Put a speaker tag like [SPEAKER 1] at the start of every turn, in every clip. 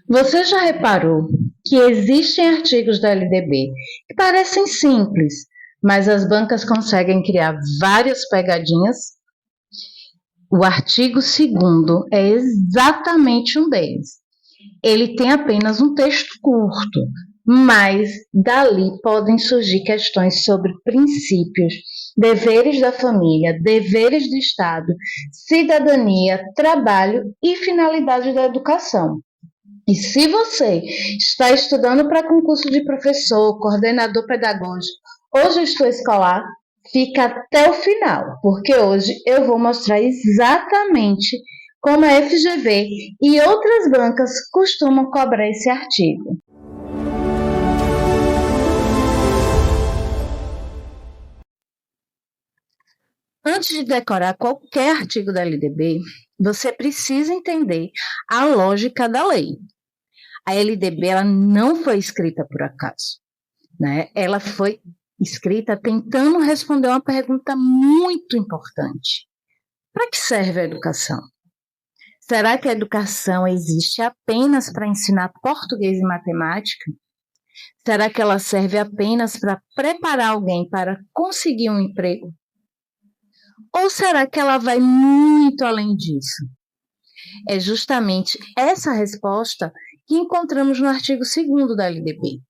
[SPEAKER 1] Você já reparou que existem artigos da LDB que parecem simples, mas as bancas conseguem criar várias pegadinhas? O artigo 2º é exatamente um deles. Ele tem apenas um texto curto, mas dali podem surgir questões sobre princípios, deveres da família, deveres do Estado, cidadania, trabalho e finalidade da educação. E se você está estudando para concurso de professor, coordenador pedagógico ou gestor escolar, fica até o final, porque hoje eu vou mostrar exatamente como a FGV e outras bancas costumam cobrar esse artigo. Antes de decorar qualquer artigo da LDB, você precisa entender a lógica da lei. A LDB ela não foi escrita por acaso, né? Ela foi escrita tentando responder uma pergunta muito importante. Para que serve a educação? Será que a educação existe apenas para ensinar português e matemática? Será que ela serve apenas para preparar alguém para conseguir um emprego? Ou será que ela vai muito além disso? É justamente essa resposta que encontramos no artigo 2º da LDB.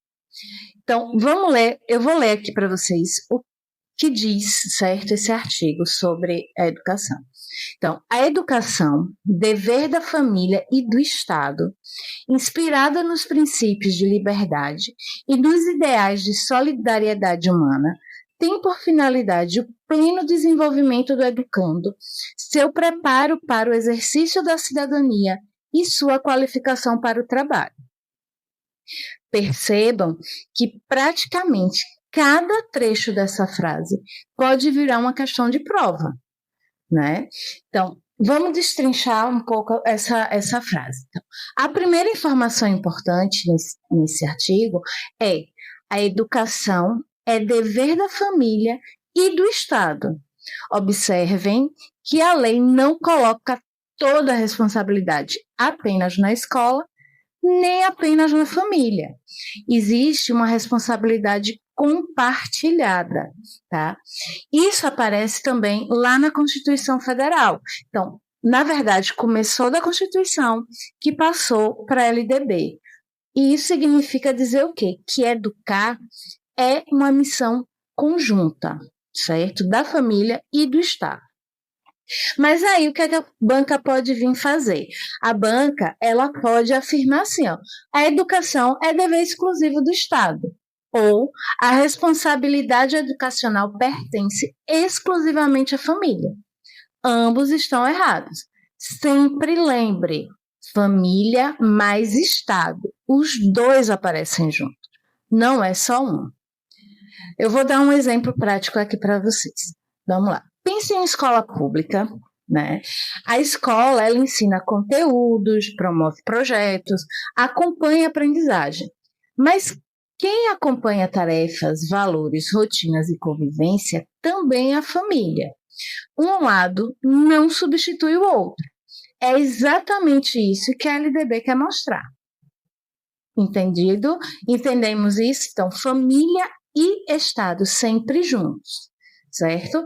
[SPEAKER 1] Então, vamos ler, eu vou ler aqui para vocês o que diz, certo, esse artigo sobre a educação. Então, a educação, dever da família e do Estado, inspirada nos princípios de liberdade e nos ideais de solidariedade humana, tem por finalidade o pleno desenvolvimento do educando, seu preparo para o exercício da cidadania e sua qualificação para o trabalho. Percebam que praticamente cada trecho dessa frase pode virar uma questão de prova, né? Então, vamos destrinchar um pouco essa frase. Então, a primeira informação importante nesse artigo é a educação é dever da família e do Estado. Observem que a lei não coloca toda a responsabilidade apenas na escola, nem apenas na família. Existe uma responsabilidade compartilhada, tá? Isso aparece também lá na Constituição Federal. Então, na verdade, começou da Constituição que passou para a LDB. E isso significa dizer o quê? Que educar é uma missão conjunta, certo? Da família e do Estado. Mas aí o que a banca pode vir fazer? A banca, ela pode afirmar assim, ó, a educação é dever exclusivo do Estado, ou a responsabilidade educacional pertence exclusivamente à família. Ambos estão errados. Sempre lembre, família mais Estado. Os dois aparecem juntos, não é só um. Eu vou dar um exemplo prático aqui para vocês. Vamos lá. Pense em escola pública, né? A escola, ela ensina conteúdos, promove projetos, acompanha a aprendizagem. Mas quem acompanha tarefas, valores, rotinas e convivência também é a família. Um lado não substitui o outro. É exatamente isso que a LDB quer mostrar. Entendido? Entendemos isso? Então, família e Estado sempre juntos, certo?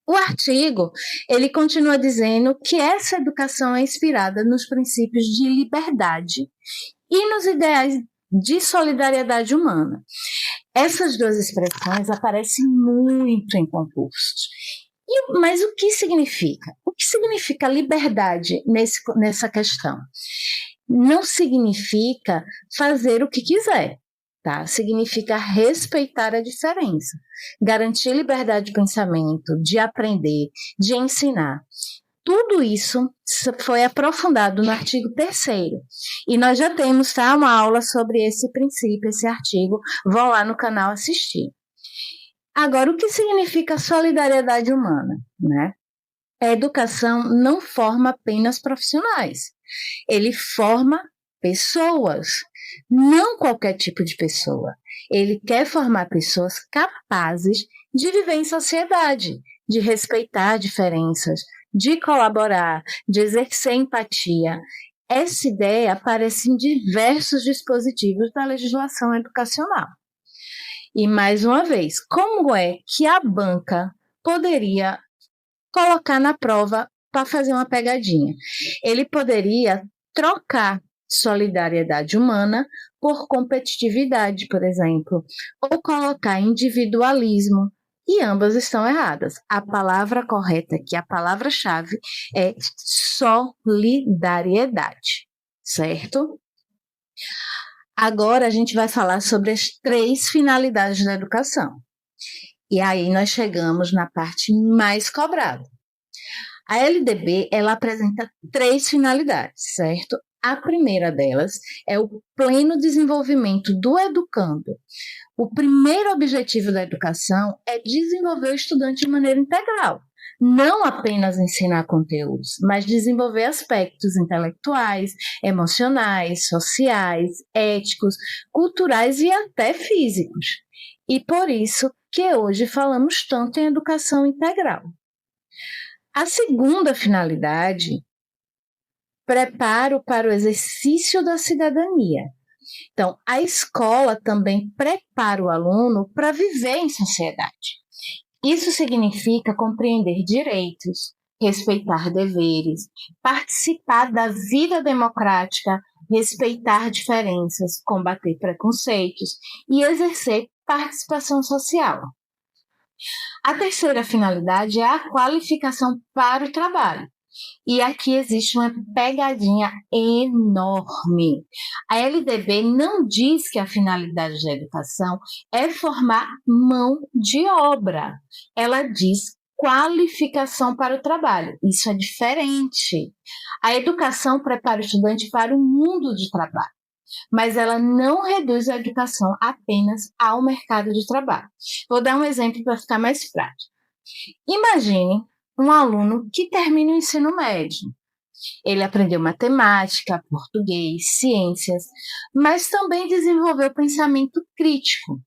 [SPEAKER 1] O artigo, ele continua dizendo que essa educação é inspirada nos princípios de liberdade e nos ideais de solidariedade humana. Essas duas expressões aparecem muito em concursos. Mas o que significa? O que significa liberdade nessa questão? Não significa fazer o que quiser, tá? Significa respeitar a diferença, garantir liberdade de pensamento, de aprender, de ensinar. Tudo isso foi aprofundado no artigo 3º. E nós já temos, tá, uma aula sobre esse princípio, esse artigo. Vão lá no canal assistir. Agora, o que significa solidariedade humana, né? A educação não forma apenas profissionais. Ele forma pessoas, não qualquer tipo de pessoa. Ele quer formar pessoas capazes de viver em sociedade, de respeitar diferenças, de colaborar, de exercer empatia. Essa ideia aparece em diversos dispositivos da legislação educacional. E, mais uma vez, como é que a banca poderia colocar na prova para fazer uma pegadinha? Ele poderia trocar solidariedade humana por competitividade, por exemplo, ou colocar individualismo, e ambas estão erradas. A palavra correta aqui, a palavra-chave é solidariedade, certo? Agora a gente vai falar sobre as 3 finalidades da educação. E aí nós chegamos na parte mais cobrada. A LDB, ela apresenta 3 finalidades, certo? A primeira delas é o pleno desenvolvimento do educando. O primeiro objetivo da educação é desenvolver o estudante de maneira integral. Não apenas ensinar conteúdos, mas desenvolver aspectos intelectuais, emocionais, sociais, éticos, culturais e até físicos. E por isso que hoje falamos tanto em educação integral. A segunda finalidade, preparo para o exercício da cidadania. Então, a escola também prepara o aluno para viver em sociedade. Isso significa compreender direitos, respeitar deveres, participar da vida democrática, respeitar diferenças, combater preconceitos e exercer participação social. A terceira finalidade é a qualificação para o trabalho. E aqui existe uma pegadinha enorme. A LDB não diz que a finalidade da educação é formar mão de obra. Ela diz qualificação para o trabalho. Isso é diferente. A educação prepara o estudante para o mundo de trabalho, mas ela não reduz a educação apenas ao mercado de trabalho. Vou dar um exemplo para ficar mais prático. Imagine um aluno que termina o ensino médio. Ele aprendeu matemática, português, ciências, mas também desenvolveu pensamento crítico.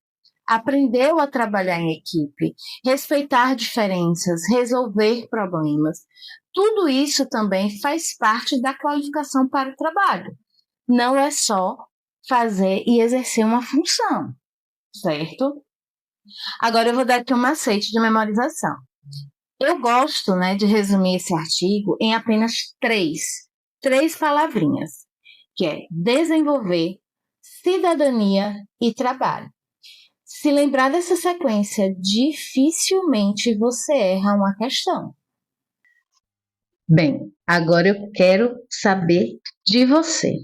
[SPEAKER 1] Aprendeu a trabalhar em equipe, respeitar diferenças, resolver problemas. Tudo isso também faz parte da qualificação para o trabalho. Não é só fazer e exercer uma função, certo? Agora eu vou dar aqui um macete de memorização. Eu gosto, de resumir esse artigo em apenas três palavrinhas, que é desenvolver, cidadania e trabalho. Se lembrar dessa sequência, dificilmente você erra uma questão. Bem, agora eu quero saber de você.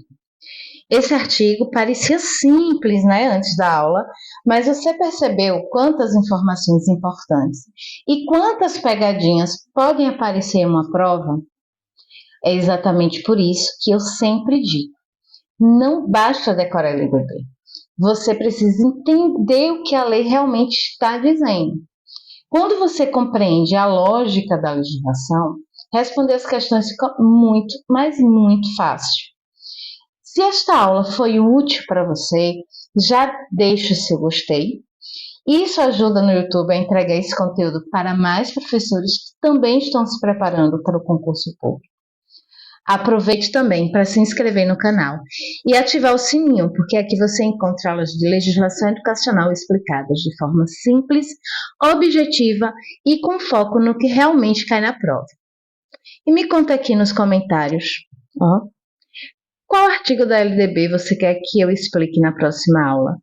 [SPEAKER 1] Esse artigo parecia simples, antes da aula, mas você percebeu quantas informações importantes e quantas pegadinhas podem aparecer em uma prova? É exatamente por isso que eu sempre digo, não basta decorar a LDB. Você precisa entender o que a lei realmente está dizendo. Quando você compreende a lógica da legislação, responder as questões fica muito, mas muito fácil. Se esta aula foi útil para você, já deixe o seu gostei. Isso ajuda no YouTube a entregar esse conteúdo para mais professores que também estão se preparando para o concurso público. Aproveite também para se inscrever no canal e ativar o sininho, porque aqui você encontra aulas de legislação educacional explicadas de forma simples, objetiva e com foco no que realmente cai na prova. E me conta aqui nos comentários, qual artigo da LDB você quer que eu explique na próxima aula?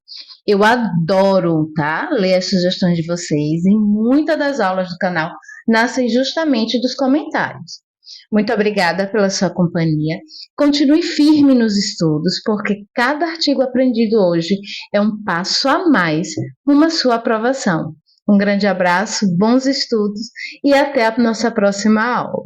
[SPEAKER 1] Eu adoro, ler as sugestões de vocês e muitas das aulas do canal nascem justamente dos comentários. Muito obrigada pela sua companhia. Continue firme nos estudos, porque cada artigo aprendido hoje é um passo a mais rumo à sua aprovação. Um grande abraço, bons estudos e até a nossa próxima aula.